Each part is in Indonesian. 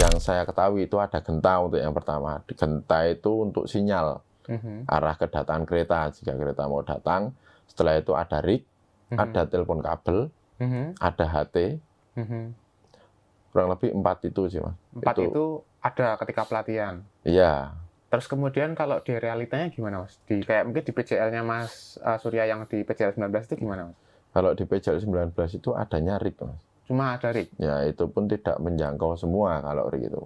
yang saya ketahui itu ada genta untuk yang pertama. Genta itu untuk sinyal arah kedatangan kereta jika kereta mau datang. Setelah itu ada rig, ada telepon kabel, ada HT. Kurang lebih 4 itu sih, Mas. 4 itu ada ketika pelatihan. Iya. Terus kemudian kalau di realitanya gimana, Mas? Kayak mungkin di PJL-nya Mas Surya yang di PJL 19 itu gimana, Mas? Kalau di PJL 19 itu adanya rig, Mas. Cuma ada rig? Ya, itu pun tidak menjangkau semua kalau rig itu.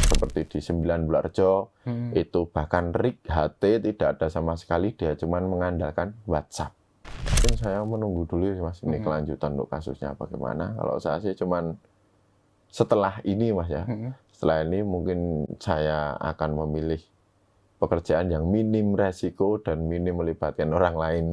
Seperti di 9 Bularjo, itu bahkan rig HT tidak ada sama sekali, dia cuma mengandalkan WhatsApp. Mungkin saya menunggu dulu ya, Mas, ini kelanjutan untuk kasusnya bagaimana. Kalau saya sih cuman setelah ini, Mas ya, setelah ini mungkin saya akan memilih pekerjaan yang minim resiko dan minim melibatkan orang lain.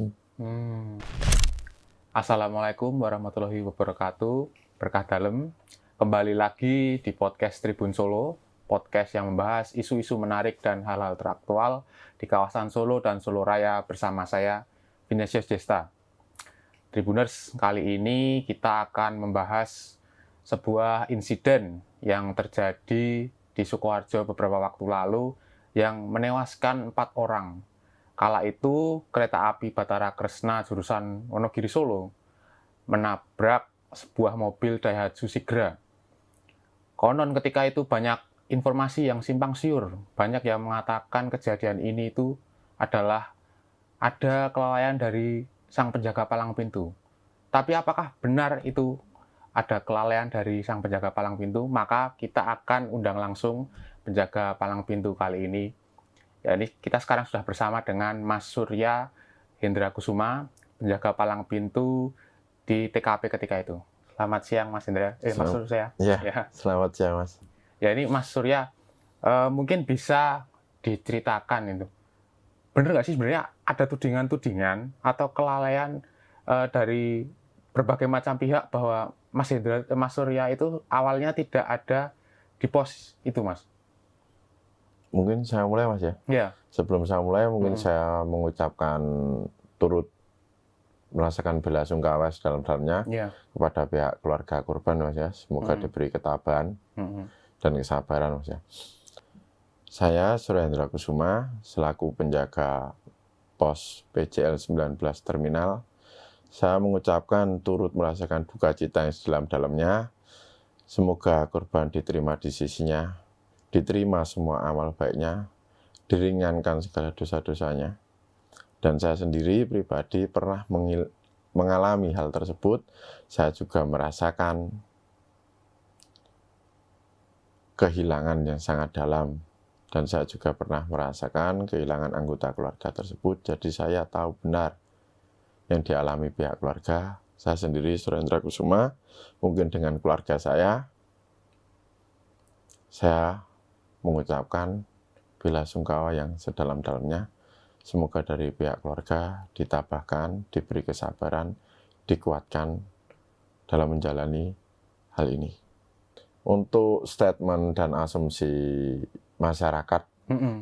Assalamualaikum warahmatullahi wabarakatuh, berkah dalem. Kembali lagi di podcast Tribun Solo, podcast yang membahas isu-isu menarik dan hal-hal teraktual di kawasan Solo dan Solo Raya bersama saya, Vinicius Desta. Tribuners, kali ini kita akan membahas sebuah insiden yang terjadi di Sukoharjo beberapa waktu lalu yang menewaskan 4 orang. Kala itu, kereta api Batara Kresna jurusan Wonogiri Solo menabrak sebuah mobil Daihatsu Sigra. Konon ketika itu banyak informasi yang simpang siur. Banyak yang mengatakan kejadian ini itu adalah ada kelalaian dari sang penjaga palang pintu. Tapi apakah benar itu ada kelalaian dari sang penjaga palang pintu? Maka kita akan undang langsung penjaga palang pintu kali ini. Ya, ini kita sekarang sudah bersama dengan Mas Surya Hendra Kusuma, penjaga palang pintu di TKP ketika itu. Selamat siang, Mas Hendra. Mas Surya. Ya, selamat siang, Mas. Ya, ini Mas Surya, mungkin bisa diceritakan itu. Benar nggak sih sebenarnya ada tudingan-tudingan atau kelalaian dari berbagai macam pihak bahwa Mas Surya itu awalnya tidak ada di pos itu, Mas? Mungkin saya mulai, Mas ya. Ya. Sebelum saya mulai, mungkin saya mengucapkan turut merasakan bela sungkawa sedalam-dalamnya kepada pihak keluarga korban, Mas ya. Semoga diberi ketabahan dan kesabaran, Mas ya. Saya Surya Hendra Kusuma selaku penjaga pos PJL 19 terminal. Saya mengucapkan turut merasakan duka cita yang sedalam-dalamnya. Semoga korban diterima di sisinya, diterima semua amal baiknya, diringankan segala dosa-dosanya. Dan saya sendiri pribadi pernah mengalami hal tersebut. Saya juga merasakan kehilangan yang sangat dalam. Dan saya juga pernah merasakan kehilangan anggota keluarga tersebut. Jadi saya tahu benar yang dialami pihak keluarga. Saya sendiri, Surya Hendra Kusuma, mungkin dengan keluarga saya mengucapkan bela sungkawa yang sedalam-dalamnya. Semoga dari pihak keluarga ditabahkan, diberi kesabaran, dikuatkan dalam menjalani hal ini. Untuk statement dan asumsi masyarakat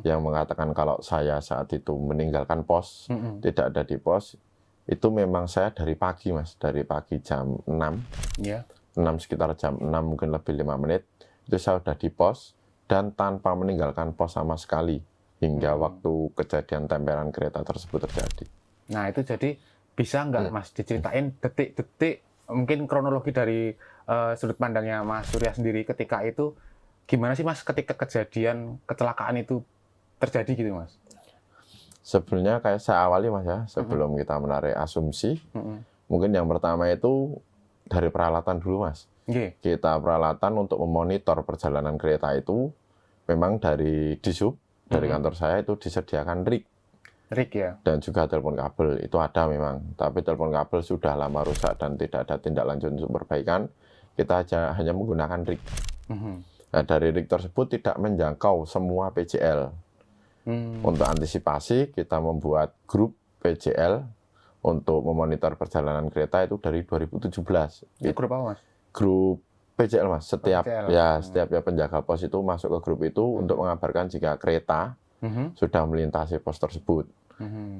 yang mengatakan kalau saya saat itu meninggalkan pos, tidak ada di pos, itu memang saya dari pagi, Mas, dari pagi jam 6, 6 sekitar jam 6 mungkin lebih 5 menit, itu saya sudah di pos dan tanpa meninggalkan pos sama sekali hingga waktu kejadian tempelan kereta tersebut terjadi. Nah, itu jadi bisa nggak Mas diceritain detik-detik mungkin kronologi dari sudut pandangnya Mas Surya sendiri ketika itu gimana sih, Mas, ketika kejadian kecelakaan itu terjadi gitu, Mas? Sebenarnya kayak saya awali, Mas ya, sebelum kita menarik asumsi, mungkin yang pertama itu dari peralatan dulu, Mas. Kita peralatan untuk memonitor perjalanan kereta itu memang dari Disub, dari kantor saya itu disediakan rig ya. Dan juga telepon kabel itu ada memang, tapi telepon kabel sudah lama rusak dan tidak ada tindak lanjut untuk perbaikan. Kita hanya menggunakan rig. Nah, dari rig tersebut tidak menjangkau semua PJL. Untuk antisipasi kita membuat grup PJL untuk memonitor perjalanan kereta itu dari 2017. Grup apa, Mas? Grup PJL, Mas. Setiap PJL. penjaga pos itu masuk ke grup itu untuk mengabarkan jika kereta sudah melintasi pos tersebut.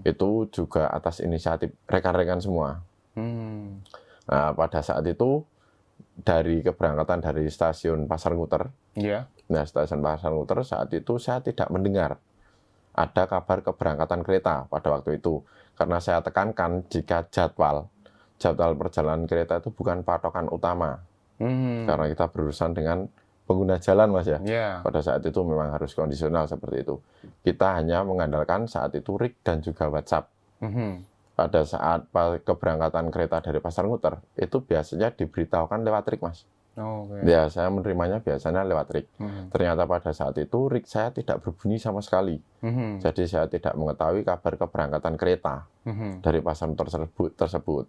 Itu juga atas inisiatif rekan-rekan semua. Nah, pada saat itu dari keberangkatan dari stasiun Pasar Nguter. Iya. Nah, stasiun Pasar Nguter saat itu saya tidak mendengar ada kabar keberangkatan kereta pada waktu itu. Karena saya tekankan jika jadwal perjalanan kereta itu bukan patokan utama. Karena kita berurusan dengan pengguna jalan, Mas ya. Yeah. Pada saat itu memang harus kondisional seperti itu. Kita hanya mengandalkan saat itu RIK dan juga WhatsApp. Pada saat keberangkatan kereta dari Pasar Nguter, itu biasanya diberitahukan lewat RIK, Mas. Ya, saya menerimanya biasanya lewat RIK. Ternyata pada saat itu RIK saya tidak berbunyi sama sekali. Jadi saya tidak mengetahui kabar keberangkatan kereta dari Pasar Nguter tersebut.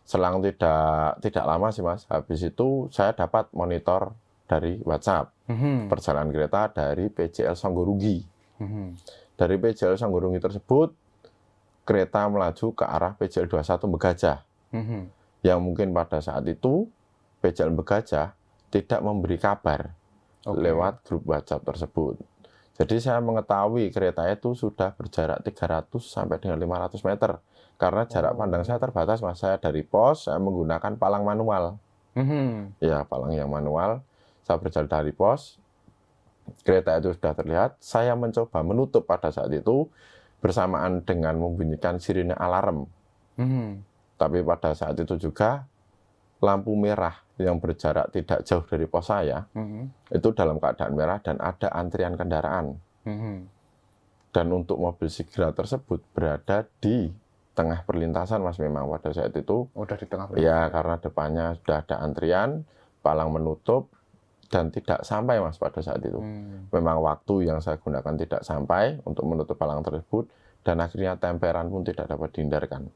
Selang tidak lama sih, Mas. Habis itu saya dapat monitor dari WhatsApp perjalanan kereta dari PJL Songgorunggi. Dari PJL Songgorunggi tersebut kereta melaju ke arah PJL 21 Megajah. Yang mungkin pada saat itu PJL Megajah tidak memberi kabar lewat grup WhatsApp tersebut. Jadi saya mengetahui kereta itu sudah berjarak 300 sampai dengan 500 meter. Karena jarak pandang saya terbatas, Mas. Saya dari pos, saya menggunakan palang manual. Ya, palang yang manual. Saya berjalan dari pos, kereta itu sudah terlihat. Saya mencoba menutup pada saat itu bersamaan dengan membunyikan sirine alarm. Tapi pada saat itu juga lampu merah yang berjarak tidak jauh dari pos saya, itu dalam keadaan merah dan ada antrian kendaraan. Dan untuk mobil Sigra tersebut berada di tengah perlintasan, Mas, memang pada saat itu. Udah di tengah perlintasan? Ya, karena depannya sudah ada antrian, palang menutup, dan tidak sampai, Mas, pada saat itu. Memang waktu yang saya gunakan tidak sampai untuk menutup palang tersebut, dan akhirnya temperan pun tidak dapat dihindarkan.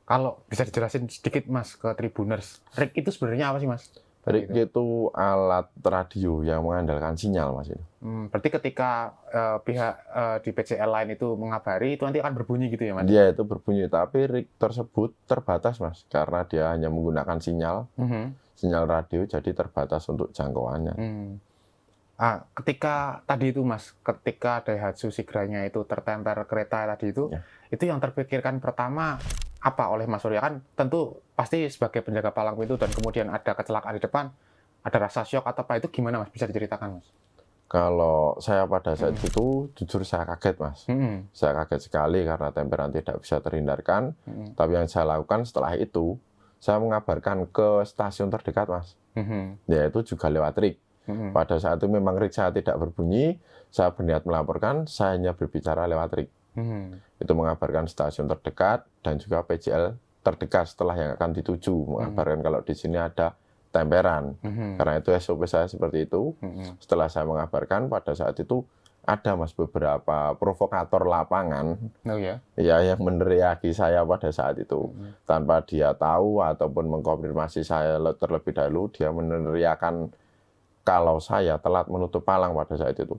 Kalau bisa dijelasin sedikit, Mas, ke Tribuners, RIK itu sebenarnya apa sih, Mas? RIK itu alat radio yang mengandalkan sinyal, Mas. Berarti ketika pihak di PJL lain itu mengabari, itu nanti akan berbunyi gitu ya, Mas? Dia itu berbunyi, tapi RIK tersebut terbatas, Mas, karena dia hanya menggunakan sinyal radio, jadi terbatas untuk jangkauannya. Ketika tadi itu, Mas, ketika Daihatsu Sigranya itu tertemper kereta tadi itu yang terpikirkan pertama apa oleh Mas Surya? Kan tentu pasti sebagai penjaga palang pintu dan kemudian ada kecelakaan di depan, ada rasa syok atau apa, itu gimana, Mas? Bisa diceritakan, Mas? Kalau saya pada saat itu, jujur saya kaget, Mas. Saya kaget sekali karena temperan tidak bisa terhindarkan. Tapi yang saya lakukan setelah itu, saya mengabarkan ke stasiun terdekat, Mas. Yaitu juga lewat RIK. Pada saat itu memang RIK saya tidak berbunyi, saya berniat melaporkan, saya hanya berbicara lewat RIK. Itu mengabarkan stasiun terdekat dan juga PJL terdekat setelah yang akan dituju, mengabarkan kalau di sini ada temperan. Karena itu SOP saya seperti itu. Setelah saya mengabarkan, pada saat itu ada, Mas, beberapa provokator lapangan ya yang meneriaki saya pada saat itu. Tanpa dia tahu ataupun mengkonfirmasi saya terlebih dahulu, dia meneriakan kalau saya telat menutup palang pada saat itu.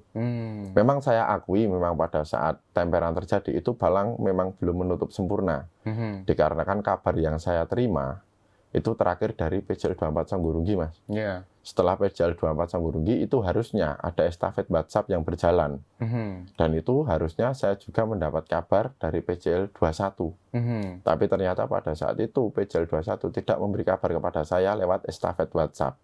Memang saya akui memang pada saat temperan terjadi itu palang memang belum menutup sempurna. Dikarenakan kabar yang saya terima itu terakhir dari PJL 24 Songgorunggi, Mas. Setelah PJL 24 Songgorunggi itu harusnya ada estafet WhatsApp yang berjalan. Dan itu harusnya saya juga mendapat kabar dari PJL 21. Tapi ternyata pada saat itu PJL 21 tidak memberi kabar kepada saya lewat estafet WhatsApp.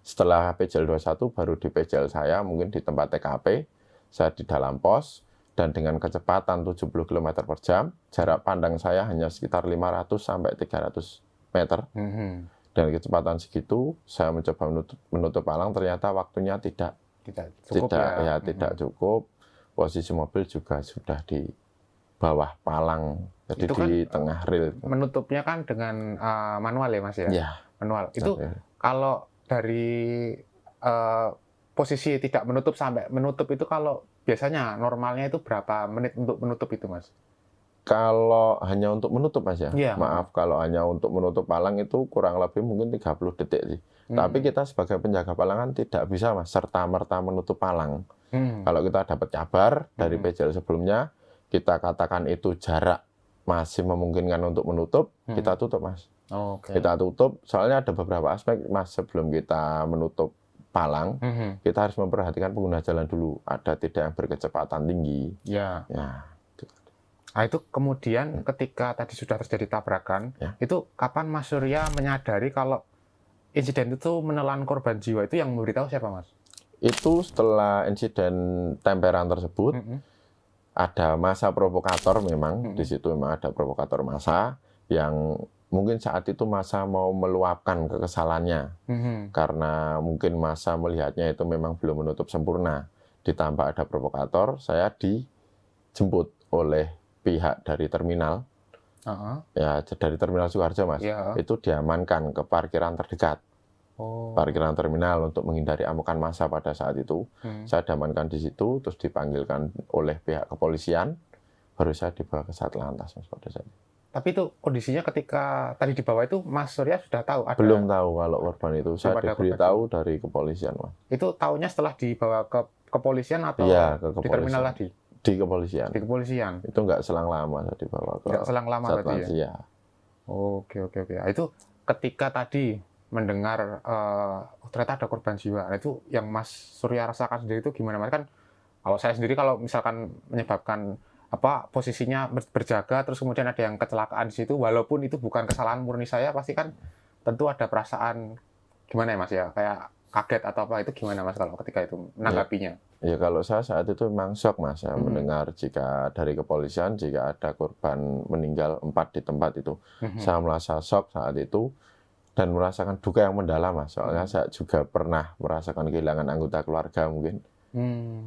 Setelah PJL 21 baru di PJL saya, mungkin di tempat TKP, saya di dalam pos, dan dengan kecepatan 70 km per jam, jarak pandang saya hanya sekitar 500 sampai 300 meter. Dan kecepatan segitu, saya mencoba menutup palang, ternyata waktunya tidak cukup. Posisi mobil juga sudah di bawah palang, jadi itu di tengah rel. Menutupnya kan dengan manual ya, Mas ya? Manual. Itu kalau dari posisi tidak menutup sampai menutup itu, kalau biasanya normalnya itu berapa menit untuk menutup itu, Mas? Kalau hanya untuk menutup, Mas ya? Maaf, kalau hanya untuk menutup palang itu kurang lebih mungkin 30 detik sih. Tapi kita sebagai penjaga palangan tidak bisa, Mas, serta-merta menutup palang. Kalau kita dapat kabar dari PJL sebelumnya, kita katakan itu jarak masih memungkinkan untuk menutup, kita tutup, Mas. Kita tutup, soalnya ada beberapa aspek, Mas, sebelum kita menutup palang, kita harus memperhatikan pengguna jalan dulu. Ada tidak yang berkecepatan tinggi. Nah, itu kemudian ketika tadi sudah terjadi tabrakan, itu kapan Mas Surya menyadari kalau insiden itu menelan korban jiwa? Itu yang memberitahu siapa, Mas? Itu setelah insiden temperan tersebut, ada massa provokator memang, di situ memang ada provokator massa yang mungkin saat itu massa mau meluapkan kekesalannya, karena mungkin massa melihatnya itu memang belum menutup sempurna. Ditambah ada provokator, saya dijemput oleh pihak dari terminal, ya dari terminal Sukoharjo, Mas, itu diamankan ke parkiran terdekat, parkiran terminal untuk menghindari amukan massa pada saat itu. Saya diamankan di situ, terus dipanggilkan oleh pihak kepolisian, baru saya dibawa ke Satlantas, Mas, pada saat itu. Tapi itu kondisinya ketika tadi di bawah itu Mas Surya sudah tahu ada? Belum tahu kalau korban itu, saya diberitahu dari kepolisian, Mas. Itu tahunya setelah dibawa ke kepolisian atau di terminal tadi? Di kepolisian. Di kepolisian. Itu nggak selang lama saya dibawa ke. Nggak selang lama berarti ya? Oke. Itu ketika tadi mendengar ternyata ada korban jiwa, itu yang Mas Surya rasakan sendiri itu gimana, Mas? Kan kalau saya sendiri kalau misalkan menyebabkan posisinya berjaga terus kemudian ada yang kecelakaan di situ, walaupun itu bukan kesalahan murni saya, pasti kan tentu ada perasaan gimana ya, Mas ya, kayak kaget atau apa, itu gimana, Mas, kalau ketika itu menanggapinya? Ya kalau saya saat itu memang shock, Mas, ya, mendengar jika dari kepolisian jika ada korban meninggal 4 di tempat itu. Saya merasa shock saat itu dan merasakan duka yang mendalam, Mas. Soalnya saya juga pernah merasakan kehilangan anggota keluarga mungkin.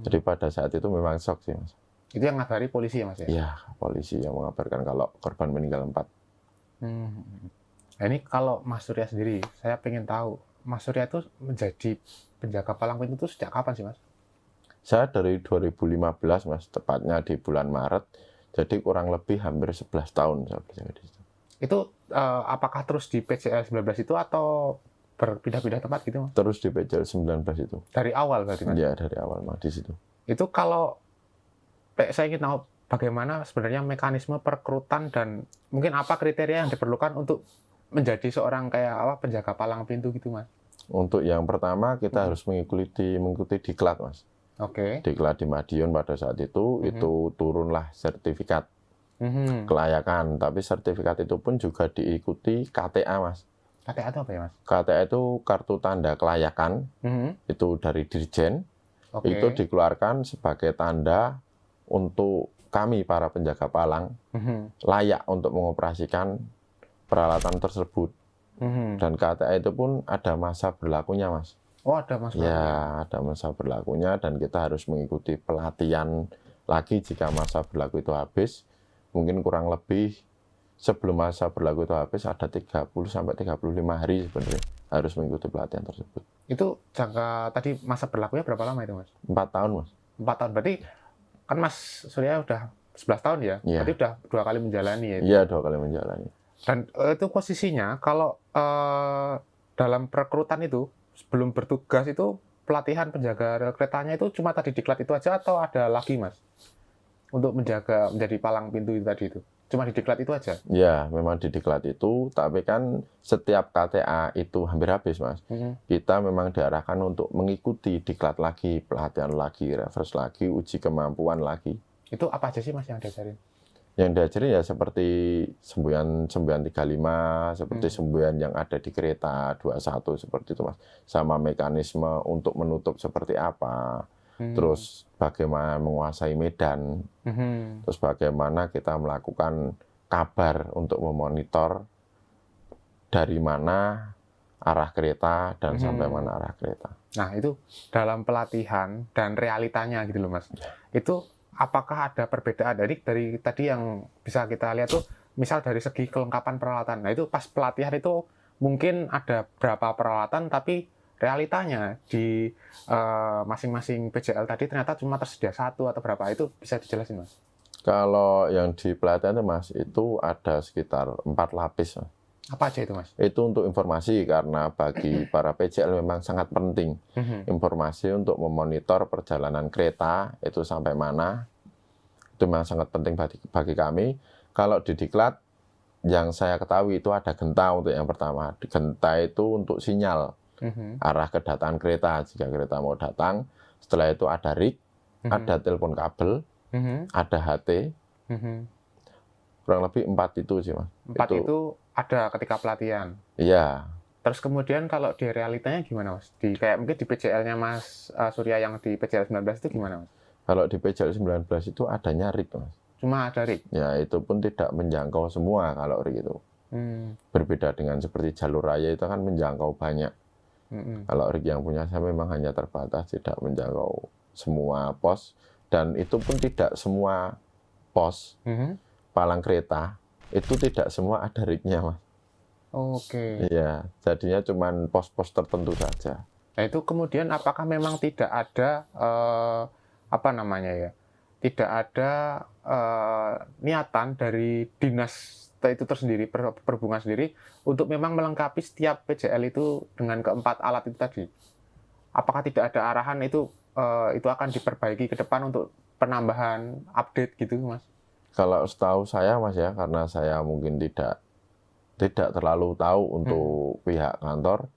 Jadi pada saat itu memang shock sih, Mas. Itu yang ngabari polisi ya, Mas ya? Iya, polisi yang mengabarkan kalau korban meninggal 4. Nah, ini kalau Mas Surya sendiri, saya pengen tahu, Mas Surya itu menjadi penjaga palang pintu itu sejak kapan sih, Mas? Saya dari 2015, Mas, tepatnya di bulan Maret. Jadi kurang lebih hampir 11 tahun saya berjaga di situ. Itu apakah terus di PJL 19 itu atau berpindah-pindah tempat gitu, Mas? Terus di PJL 19 itu. Dari awal berarti, Mas? Iya, dari awal, Mas, di situ. Itu kalau saya ingin tahu bagaimana sebenarnya mekanisme perekrutan dan mungkin apa kriteria yang diperlukan untuk menjadi seorang kayak penjaga palang pintu gitu, Mas? Untuk yang pertama kita harus mengikuti diklat, Mas. Diklat di Madiun pada saat itu turunlah sertifikat kelayakan, tapi sertifikat itu pun juga diikuti KTA, Mas. KTA itu apa ya, Mas? KTA itu kartu tanda kelayakan, itu dari Dirjen, itu dikeluarkan sebagai tanda untuk kami para penjaga palang layak untuk mengoperasikan peralatan tersebut. Dan KTA itu pun ada masa berlakunya, Mas. Oh, ada masa berlakunya? Ya, ada masa berlakunya dan kita harus mengikuti pelatihan lagi jika masa berlaku itu habis. Mungkin kurang lebih sebelum masa berlaku itu habis ada 30 sampai 35 hari sebenarnya harus mengikuti pelatihan tersebut. Itu jangka tadi masa berlakunya berapa lama itu, Mas? 4 tahun, Mas. 4 tahun, berarti kan Mas Surya udah 11 tahun ya? Berarti udah 2 kali menjalani ya? Iya, 2 kali menjalani. Dan itu posisinya kalau dalam perekrutan itu sebelum bertugas itu pelatihan penjaga rel keretanya itu cuma tadi diklat itu aja atau ada lagi, Mas? Untuk menjadi palang pintu itu tadi itu? Cuma di diklat itu aja? Ya, memang di diklat itu, tapi kan setiap KTA itu hampir habis, Mas. Kita memang diarahkan untuk mengikuti diklat lagi, pelatihan lagi, refresh lagi, uji kemampuan lagi. Itu apa aja sih, Mas, yang diajarin? Yang diajarin ya seperti semboyan 935, seperti semboyan yang ada di kereta 21, seperti itu, Mas. Sama mekanisme untuk menutup seperti apa, terus bagaimana menguasai medan, terus bagaimana kita melakukan kabar untuk memonitor dari mana arah kereta dan sampai mana arah kereta. Nah, itu dalam pelatihan dan realitanya gitu loh, Mas. Itu apakah ada perbedaan dari tadi yang bisa kita lihat tuh, misal dari segi kelengkapan peralatan. Nah, itu pas pelatihan itu mungkin ada berapa peralatan, tapi realitanya di masing-masing PJL tadi ternyata cuma tersedia 1 atau berapa, itu bisa dijelasin, Mas? Kalau yang di pelatihan itu, Mas, itu ada sekitar 4 lapis, Mas. Apa aja itu, Mas? Itu untuk informasi, karena bagi para PJL memang sangat penting informasi untuk memonitor perjalanan kereta itu sampai mana. Itu memang sangat penting bagi kami. Kalau di diklat, yang saya ketahui itu ada genta untuk yang pertama. Genta itu untuk sinyal arah kedatangan kereta, jika kereta mau datang. Setelah itu ada rig, ada telepon kabel, ada HT, Kurang lebih 4 itu sih Mas. 4 itu ada ketika pelatihan? Iya. Terus kemudian kalau di realitanya gimana Mas? Kayak mungkin di PJL-nya Mas Surya yang di PJL 19 itu gimana Mas? Kalau di PJL 19 itu adanya rig Mas. Cuma ada rig? Ya itu pun tidak menjangkau semua kalau rig itu. Berbeda dengan seperti jalur raya itu kan menjangkau banyak. Kalau rig yang punya saya memang hanya terbatas, tidak menjangkau semua pos. Dan itu pun tidak semua pos palang kereta, itu tidak semua ada rignya Mas. Oke. Iya, jadinya cuma pos-pos tertentu saja. Nah itu kemudian apakah memang tidak ada apa namanya ya, tidak ada niatan dari dinas itu tersendiri, perhubungan sendiri untuk memang melengkapi setiap PJL itu dengan keempat alat itu tadi? Apakah tidak ada arahan itu akan diperbaiki ke depan untuk penambahan update gitu Mas? Kalau setahu saya Mas ya, karena saya mungkin tidak terlalu tahu untuk pihak kantor.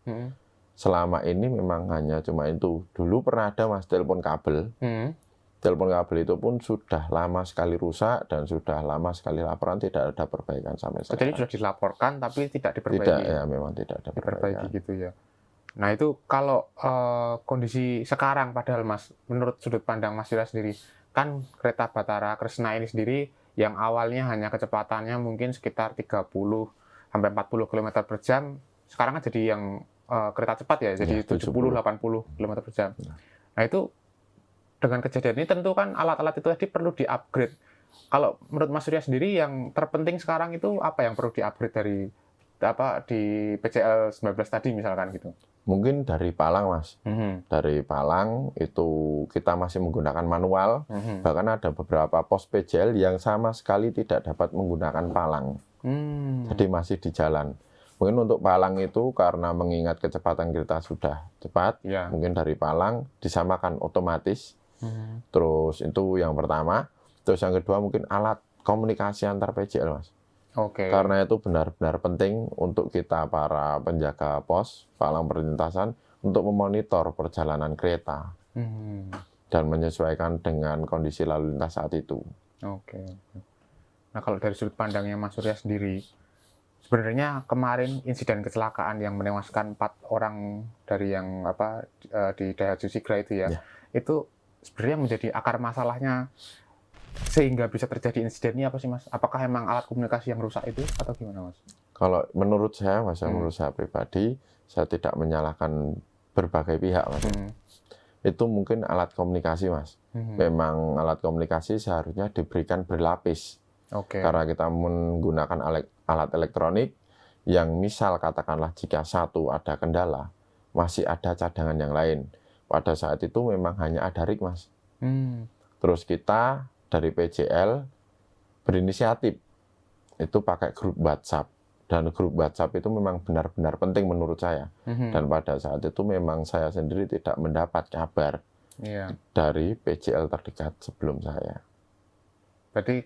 Selama ini memang hanya cuma itu. Dulu pernah ada Mas telepon kabel. Telepon kabel itu pun sudah lama sekali rusak dan sudah lama sekali laporan, tidak ada perbaikan sampai sekarang. Jadi sudah dilaporkan tapi tidak diperbaiki? Tidak, ya memang tidak ada perbaikan. Gitu ya. Nah itu kalau kondisi sekarang padahal Mas, menurut sudut pandang Mas Surya sendiri, kan kereta Batara Kresna ini sendiri yang awalnya hanya kecepatannya mungkin sekitar 30 sampai 40 km per jam, sekarang kan jadi yang kereta cepat ya, jadi 70-80 km per jam. Nah itu dengan kejadian ini tentu kan alat-alat itu tadi perlu di-upgrade. Kalau menurut Mas Surya sendiri yang terpenting sekarang itu apa yang perlu di-upgrade dari di PJL 19 tadi misalkan gitu? Mungkin dari palang Mas. Dari palang itu kita masih menggunakan manual. Bahkan ada beberapa pos PJL yang sama sekali tidak dapat menggunakan palang. Jadi masih di jalan. Mungkin untuk palang itu karena mengingat kecepatan kereta sudah cepat, mungkin dari palang disamakan otomatis. Terus itu yang pertama. Terus yang kedua mungkin alat komunikasi antar PJL Mas. Karena itu benar-benar penting untuk kita para penjaga pos, palang perlintasan, untuk memonitor perjalanan kereta dan menyesuaikan dengan kondisi lalu lintas saat itu. Nah kalau dari sudut pandangnya Mas Surya sendiri, sebenarnya kemarin insiden kecelakaan yang menewaskan 4 orang dari yang di Daihatsu Sigra itu itu sebenarnya menjadi akar masalahnya sehingga bisa terjadi insiden ini apa sih Mas? Apakah emang alat komunikasi yang rusak itu atau gimana Mas? Kalau menurut saya Mas, menurut saya pribadi, saya tidak menyalahkan berbagai pihak Mas. Itu mungkin alat komunikasi Mas. Memang alat komunikasi seharusnya diberikan berlapis. Karena kita menggunakan alat elektronik yang misal katakanlah jika satu ada kendala, masih ada cadangan yang lain. Pada saat itu memang hanya ada rig Mas. Terus kita dari PJL berinisiatif itu pakai grup WhatsApp, dan grup WhatsApp itu memang benar-benar penting menurut saya. Dan pada saat itu memang saya sendiri tidak mendapat kabar dari PJL terdekat sebelum saya. Berarti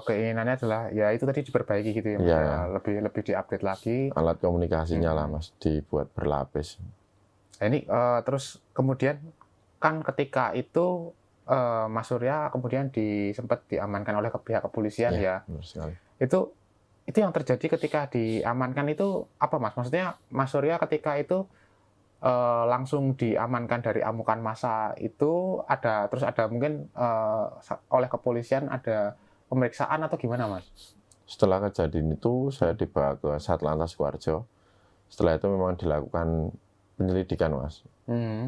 keinginannya adalah ya itu tadi diperbaiki gitu ya Mas, lebih diupdate lagi. Alat komunikasinya lah Mas, dibuat berlapis. Ini terus kemudian kan ketika itu Mas Surya kemudian sempat diamankan oleh pihak kepolisian ya. Itu yang terjadi ketika diamankan itu apa Mas? Maksudnya Mas Surya ketika itu langsung diamankan dari amukan massa itu terus ada mungkin oleh kepolisian ada pemeriksaan atau gimana Mas? Setelah kejadian itu saya dibawa ke Satlantas Sukoharjo. Setelah itu memang dilakukan penyelidikan Mas.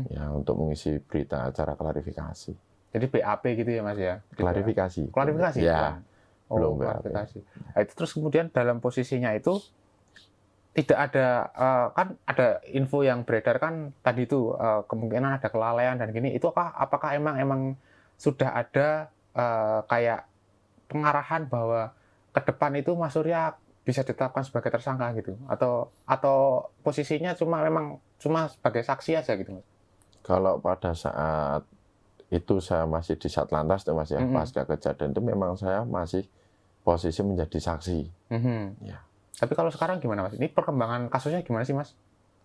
Ya untuk mengisi berita acara klarifikasi. Jadi BAP gitu ya Mas ya? Klarifikasi. Klarifikasi? Ya, belum klarifikasi. Nah, itu terus kemudian dalam posisinya itu tidak ada, kan ada info yang beredar kan tadi itu kemungkinan ada kelalaian dan gini, itu apakah emang sudah ada kayak pengarahan bahwa ke depan itu Mas Surya bisa ditetapkan sebagai tersangka gitu? Atau posisinya cuma sebagai saksi aja gitu Mas? Kalau pada saat itu saya masih di Satlantas tuh Mas ya, pasca kejadian itu memang saya masih posisi menjadi saksi. Ya. Tapi kalau sekarang gimana Mas? Ini perkembangan kasusnya gimana sih Mas?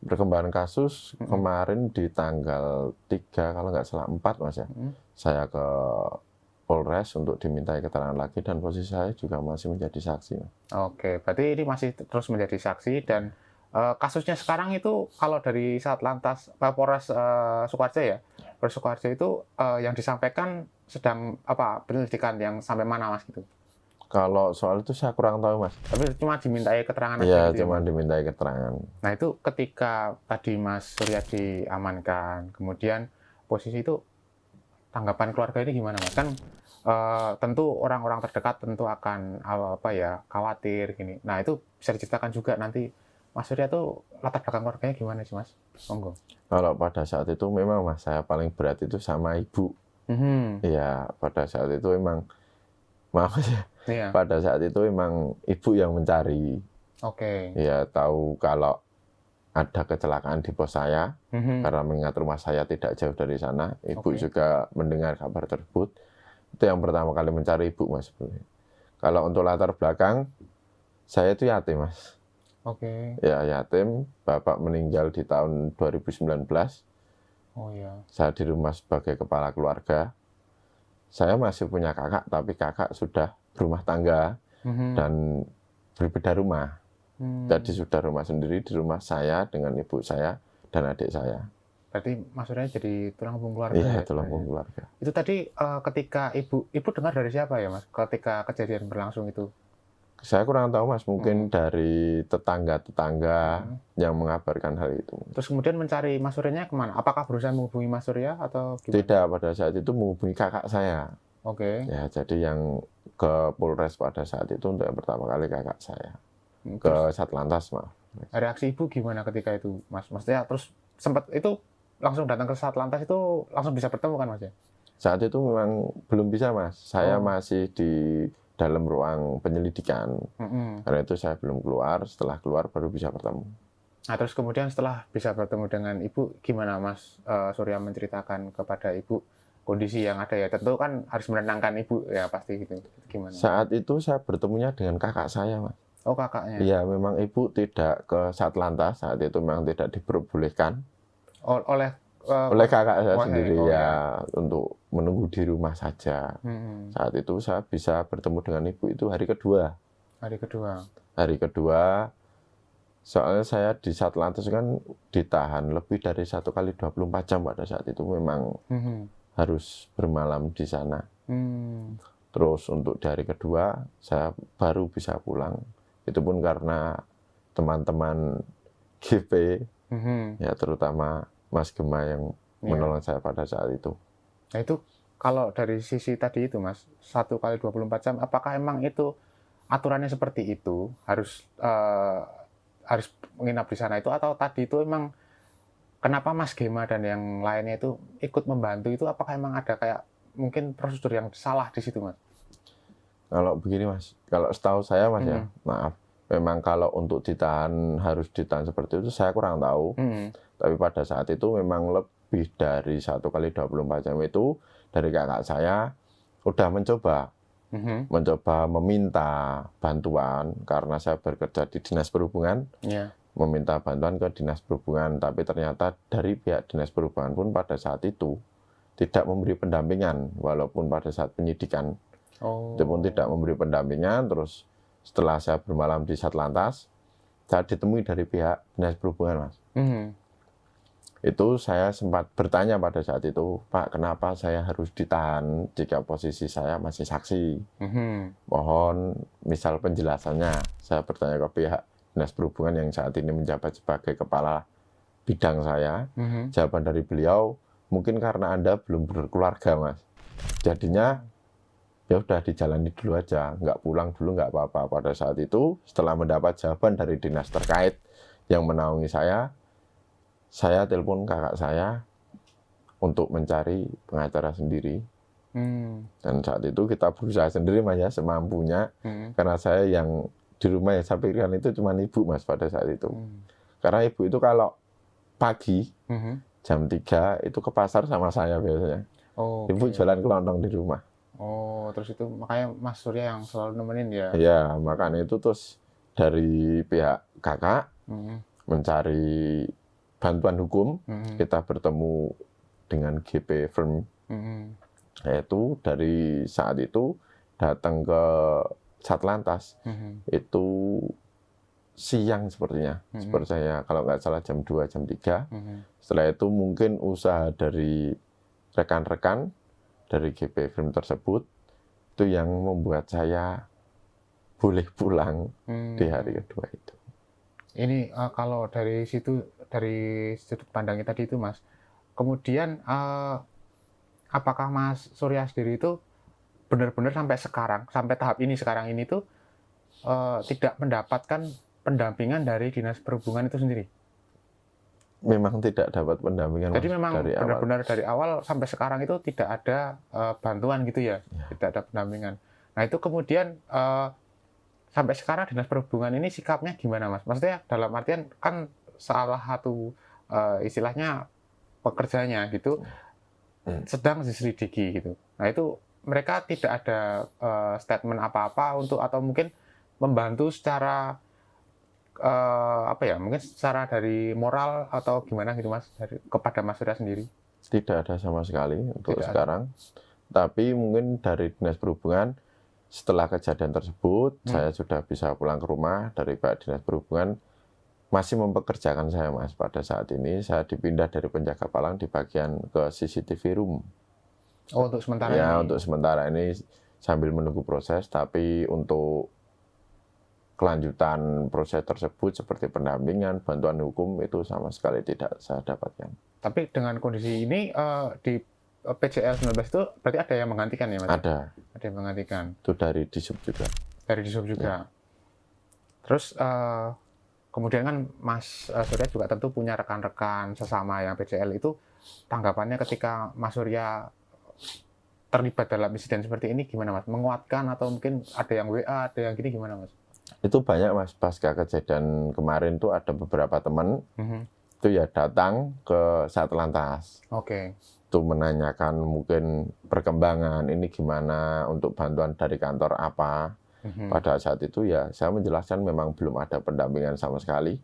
Perkembangan kasus kemarin di tanggal 3 kalau nggak salah 4 Mas ya, saya ke Polres untuk dimintai keterangan lagi, dan posisi saya juga masih menjadi saksi. Oke, berarti ini masih terus menjadi saksi, dan kasusnya sekarang itu kalau dari Satlantas Polres Sukoharjo ya, Polres Sukoharjo itu yang disampaikan sedang penyelidikan yang sampai mana Mas gitu? Kalau soal itu saya kurang tahu Mas. Tapi cuma dimintai keterangan aja Iya, gitu cuma ya, dimintai keterangan. Nah itu ketika tadi Mas Surya diamankan, kemudian posisi itu tanggapan keluarga ini gimana Mas? Kan tentu orang-orang terdekat tentu akan khawatir gini. Nah itu bisa diceritakan juga nanti Mas Surya tuh latar belakang keluarganya gimana sih Mas? Monggo. Kalau pada saat itu memang Mas, saya paling berat itu sama ibu. Iya, pada saat itu memang maaf ya. Iya. Pada saat itu memang ibu yang mencari. Oke. Ya tahu kalau ada kecelakaan di pos saya, karena mengingat rumah saya tidak jauh dari sana, ibu juga mendengar kabar tersebut. Itu yang pertama kali mencari ibu Mas. Kalau untuk latar belakang, saya itu yatim Mas. Oke. Ya yatim, bapak meninggal di tahun 2019. Oh iya. Saya di rumah sebagai kepala keluarga. Saya masih punya kakak, tapi kakak sudah berumah tangga dan berbeda rumah. Jadi sudah rumah sendiri, di rumah saya dengan ibu saya dan adik saya. Berarti Mas Surya jadi tulang punggung keluarga. Iya, ya? tulang punggung keluarga. Itu tadi ketika ibu dengar dari siapa ya Mas? Ketika kejadian berlangsung itu? Saya kurang tahu Mas, mungkin dari tetangga-tetangga yang mengabarkan hal itu. Terus kemudian mencari Mas Suryanya kemana? Apakah berusaha menghubungi Mas Surya atau gimana? Tidak, pada saat itu menghubungi kakak saya. Oke. Ya, jadi yang ke Polres pada saat itu untuk yang pertama kali kakak saya. Ke Satlantas, maaf. Reaksi ibu gimana ketika itu, Mas? Maksudnya terus sempat itu langsung datang ke Satlantas itu langsung bisa bertemu kan Mas ya? Saat itu memang belum bisa Mas. Saya masih di dalam ruang penyelidikan. Karena itu saya belum keluar, setelah keluar baru bisa bertemu. Nah terus kemudian setelah bisa bertemu dengan ibu, gimana Mas Surya menceritakan kepada ibu kondisi yang ada ya? Tentu kan harus menenangkan ibu ya pasti gitu. Gimana? Saat itu saya bertemunya dengan kakak saya Mas. Oh kakaknya? Iya, memang ibu tidak ke Satlantas, saat itu memang tidak diperbolehkan. Oleh kakak saya sendiri untuk menunggu di rumah saja. Saat itu saya bisa bertemu dengan ibu itu hari kedua. Hari kedua, soalnya saya di Satlantas kan ditahan lebih dari 1 kali 24 jam pada saat itu, memang harus bermalam di sana. Terus untuk di hari kedua saya baru bisa pulang. Itu pun karena teman-teman GP, ya terutama Mas Gema yang menolong saya pada saat itu. Nah itu kalau dari sisi tadi itu Mas, 1 kali 24 jam, apakah emang itu aturannya seperti itu, harus menginap di sana itu, atau tadi itu emang kenapa Mas Gema dan yang lainnya itu ikut membantu itu, apakah emang ada kayak mungkin prosedur yang salah di situ Mas? Kalau begini Mas, kalau setahu saya Mas ya, maaf, memang kalau untuk ditahan harus ditahan seperti itu saya kurang tahu. Tapi pada saat itu memang lebih dari 1 kali 24 jam itu dari kakak saya udah mencoba meminta bantuan karena saya bekerja di Dinas Perhubungan. Meminta bantuan ke Dinas Perhubungan, tapi ternyata dari pihak Dinas Perhubungan pun pada saat itu tidak memberi pendampingan walaupun pada saat penyidikan. Itu pun tidak memberi pendampingan. Terus setelah saya bermalam di Satlantas, saya ditemui dari pihak Dinas Perhubungan Mas. Itu saya sempat bertanya pada saat itu, Pak, kenapa saya harus ditahan jika posisi saya masih saksi? Mohon misal penjelasannya. Saya bertanya ke pihak Dinas Perhubungan yang saat ini menjabat sebagai kepala bidang saya. Jawaban dari beliau, mungkin karena Anda belum berkeluarga Mas. Jadinya ya udah dijalani dulu aja, nggak pulang dulu nggak apa-apa. Pada saat itu setelah mendapat jawaban dari dinas terkait yang menaungi saya telepon kakak saya untuk mencari pengacara sendiri. Dan saat itu kita berusaha sendiri Mas ya, semampunya. Karena saya yang di rumah yang saya pikirkan itu cuma ibu Mas pada saat itu. Karena ibu itu kalau pagi jam 3 itu ke pasar sama saya biasanya. Ibu jualan kelontong di rumah. Terus itu makanya Mas Surya yang selalu nemenin ya? Iya, makanya itu terus dari pihak kakak mencari bantuan hukum, kita bertemu dengan GP Firm Yaitu dari saat itu datang ke Satlantas, itu siang sepertinya. Seperti saya, kalau nggak salah jam 2, jam 3. Setelah itu mungkin usaha dari rekan-rekan dari GP Film tersebut, itu yang membuat saya boleh pulang di hari kedua itu. Ini kalau dari situ, dari sudut pandangnya tadi itu Mas, kemudian apakah Mas Surya sendiri itu benar-benar sampai tahap ini sekarang ini tuh tidak mendapatkan pendampingan dari Dinas Perhubungan itu sendiri? Memang tidak dapat pendampingan. Jadi memang benar-benar dari awal sampai sekarang itu tidak ada bantuan gitu ya, tidak ada pendampingan. Nah itu kemudian sampai sekarang Dinas Perhubungan ini sikapnya gimana Mas? Maksudnya dalam artian kan salah satu istilahnya pekerjanya gitu sedang diselidiki gitu. Nah itu mereka tidak ada statement apa-apa untuk atau mungkin membantu secara mungkin secara dari moral atau gimana gitu Mas kepada Mas Surya sendiri? Tidak ada sama sekali untuk sekarang. Tapi mungkin dari Dinas Perhubungan setelah kejadian tersebut saya sudah bisa pulang ke rumah. Dari Pak Dinas Perhubungan masih mempekerjakan saya Mas. Pada saat ini saya dipindah dari penjaga palang di bagian ke CCTV room. Oh, untuk sementara ya, ini? Untuk sementara ini sambil menunggu proses, tapi untuk kelanjutan proses tersebut seperti pendampingan, bantuan hukum itu sama sekali tidak saya dapatkan. Tapi dengan kondisi ini di PCL 19 itu berarti ada yang menggantikan ya Mas? Ada yang menggantikan. Itu dari Disub juga. Dari Disub juga. Ya. Terus kemudian kan Mas Surya juga tentu punya rekan-rekan sesama yang PCL itu, tanggapannya ketika Mas Surya terlibat dalam insiden seperti ini gimana Mas? Menguatkan atau mungkin ada yang WA, ada yang gini gimana Mas? Itu banyak Mas, pasca kejadian kemarin tuh ada beberapa teman itu ya datang ke Satlantas. Oke. Itu menanyakan mungkin perkembangan ini gimana, untuk bantuan dari kantor apa. Pada saat itu ya saya menjelaskan memang belum ada pendampingan sama sekali.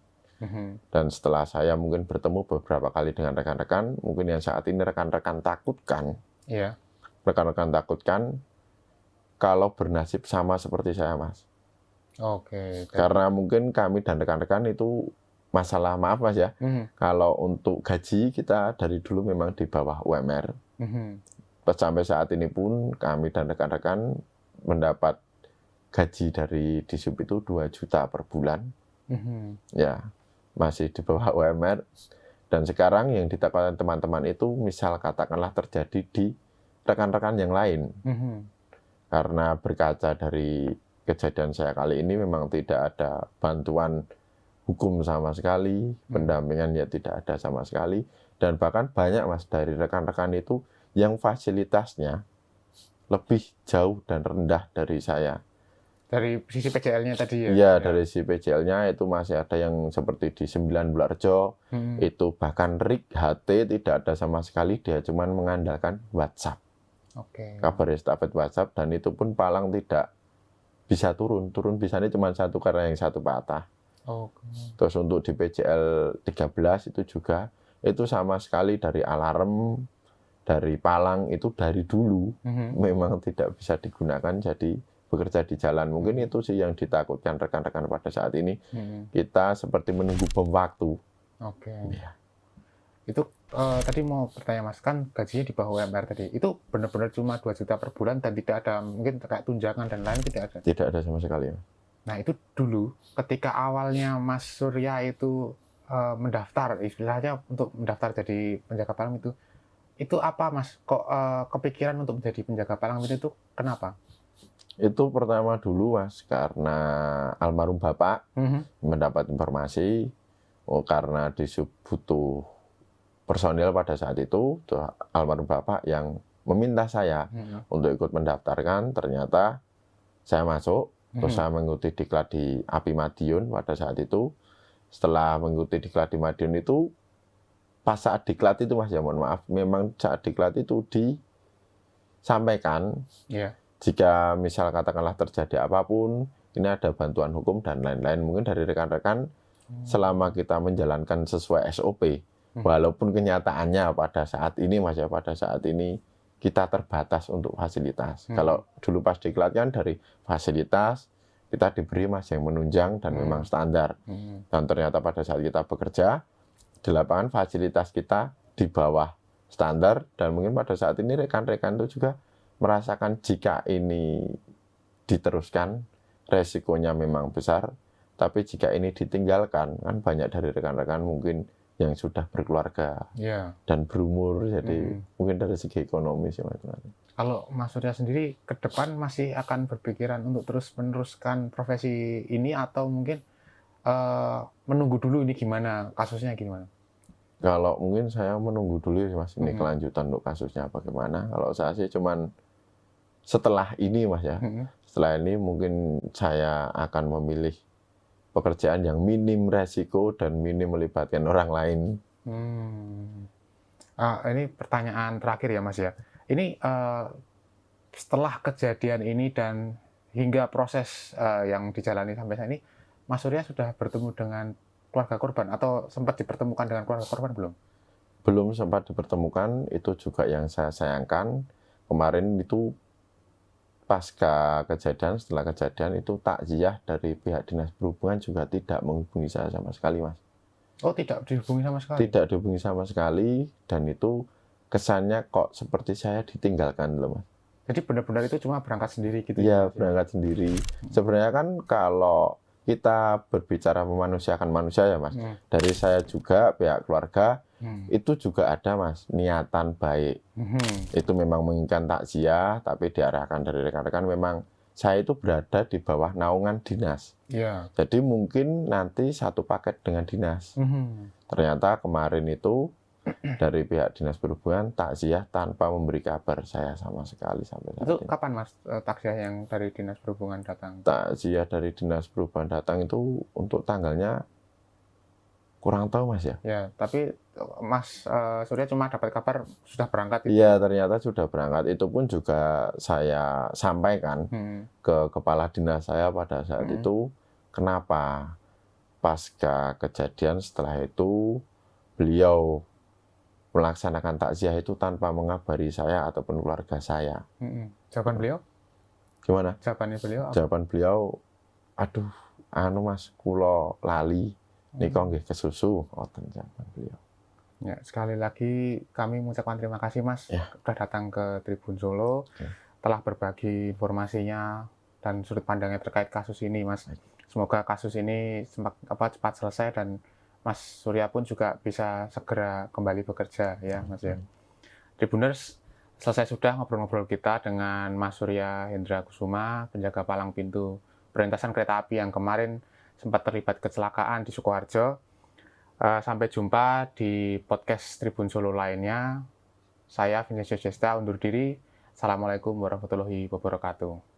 Dan setelah saya mungkin bertemu beberapa kali dengan rekan-rekan, mungkin yang saat ini rekan-rekan takutkan. Iya. Rekan-rekan takutkan kalau bernasib sama seperti saya Mas. Oke. Karena mungkin kami dan rekan-rekan itu masalah, maaf Mas ya, kalau untuk gaji kita dari dulu memang di bawah UMR. Sampai saat ini pun kami dan rekan-rekan mendapat gaji dari Disub itu 2 juta per bulan. Ya, masih di bawah UMR. Dan sekarang yang ditakutkan teman-teman itu misal katakanlah terjadi di rekan-rekan yang lain. Karena berkaca dari kejadian saya kali ini memang tidak ada bantuan hukum sama sekali, pendampingan ya tidak ada sama sekali, dan bahkan banyak Mas dari rekan-rekan itu yang fasilitasnya lebih jauh dan rendah dari saya. Dari sisi PCL-nya tadi ya? Iya, dari sisi PCL-nya itu masih ada yang seperti di 9 Bularjo, itu bahkan RIK, HT tidak ada sama sekali, dia cuma mengandalkan WhatsApp. Kabar estafet WhatsApp, dan itu pun palang tidak bisa turun bisanya cuma satu karena yang satu patah. Terus untuk di PCL 13 itu juga, itu sama sekali dari alarm, dari palang itu dari dulu memang tidak bisa digunakan, jadi bekerja di jalan. Mungkin itu sih yang ditakutkan rekan-rekan pada saat ini. Kita seperti menunggu bom waktu. Ya. Itu tadi mau bertanya Mas, kan gajinya di bawah UMR tadi, itu benar-benar cuma 2 juta per bulan dan tidak ada mungkin kayak tunjangan dan lain, tidak ada? Tidak ada sama sekali. Nah itu dulu ketika awalnya Mas Surya itu mendaftar, istilahnya untuk mendaftar jadi penjaga palang itu apa Mas? Kok kepikiran untuk menjadi penjaga palang itu kenapa? Itu pertama dulu Mas, karena almarhum Bapak mendapat informasi, karena Disub butuh personil pada saat itu, almarhum Bapak yang meminta saya untuk ikut mendaftarkan. Ternyata saya masuk, terus saya mengikuti diklat di API Madiun pada saat itu. Setelah mengikuti diklat di Madiun itu, pas saat diklat itu Mas ya, mohon maaf, memang saat diklat itu disampaikan, jika misal katakanlah terjadi apapun, ini ada bantuan hukum dan lain-lain. Mungkin dari rekan-rekan, selama kita menjalankan sesuai SOP, walaupun kenyataannya pada saat ini Mas ya, pada saat ini kita terbatas untuk fasilitas. Kalau dulu pas diklat kan dari fasilitas kita diberi Mas yang menunjang dan memang standar. Dan ternyata pada saat kita bekerja di lapangan fasilitas kita di bawah standar, dan mungkin pada saat ini rekan-rekan itu juga merasakan jika ini diteruskan resikonya memang besar, tapi jika ini ditinggalkan kan banyak dari rekan-rekan mungkin yang sudah berkeluarga dan berumur, jadi mungkin dari segi ekonomi sih Mas. Kalau Mas Surya sendiri ke depan masih akan berpikiran untuk terus meneruskan profesi ini atau mungkin menunggu dulu ini gimana kasusnya gimana? Kalau mungkin saya menunggu dulu ya Mas, ini kelanjutan untuk kasusnya bagaimana. Kalau saya sih cuman setelah ini Mas ya, setelah ini mungkin saya akan memilih pekerjaan yang minim resiko dan minim melibatkan orang lain. Ini pertanyaan terakhir ya Mas ya. Ini setelah kejadian ini dan hingga proses yang dijalani sampai saat ini, Mas Surya sudah bertemu dengan keluarga korban atau sempat dipertemukan dengan keluarga korban belum? Belum sempat dipertemukan, itu juga yang saya sayangkan. Kemarin itu pasca kejadian, setelah kejadian itu takziah dari pihak dinas perhubungan juga tidak menghubungi saya sama sekali Mas. Oh, tidak dihubungi sama sekali? Tidak dihubungi sama sekali, dan itu kesannya kok seperti saya ditinggalkan loh Mas. Jadi benar-benar itu cuma berangkat sendiri gitu? Iya, berangkat sendiri. Sebenarnya kan kalau kita berbicara memanusiakan manusia ya Mas, dari saya juga, pihak keluarga, itu juga ada Mas, niatan baik. Itu memang menginginkan takziah, tapi diarahkan dari rekan-rekan memang saya itu berada di bawah naungan dinas. Jadi mungkin nanti satu paket dengan dinas. Ternyata kemarin itu dari pihak dinas perhubungan takziah tanpa memberi kabar saya sama sekali sampai saat itu ini. Kapan Mas takziah yang dari dinas perhubungan datang? Takziah dari dinas perhubungan datang itu untuk tanggalnya kurang tahu Mas ya. Ya, tapi Mas Surya cuma dapat kabar sudah berangkat. Iya, ternyata sudah berangkat. Itu pun juga saya sampaikan ke kepala dinas saya pada saat itu, kenapa pasca kejadian setelah itu beliau melaksanakan takziah itu tanpa mengabari saya ataupun keluarga saya. Jawaban beliau? Gimana? Jawabannya beliau apa? Jawaban beliau, aduh, Mas, kulo lali, niko nggih kesusu, ngoten jawaban beliau. Ya, sekali lagi kami mengucapkan terima kasih Mas sudah datang ke Tribun Solo, telah berbagi informasinya dan sudut pandangnya terkait kasus ini Mas. Semoga kasus ini cepat selesai dan Mas Surya pun juga bisa segera kembali bekerja ya Mas ya. Tribuners, selesai sudah ngobrol-ngobrol kita dengan Mas Surya Hendra Kusuma, penjaga palang pintu perlintasan kereta api yang kemarin sempat terlibat kecelakaan di Sukoharjo. Sampai jumpa di podcast Tribun Solo lainnya. Saya Vincenzo Jesta undur diri. Assalamualaikum warahmatullahi wabarakatuh.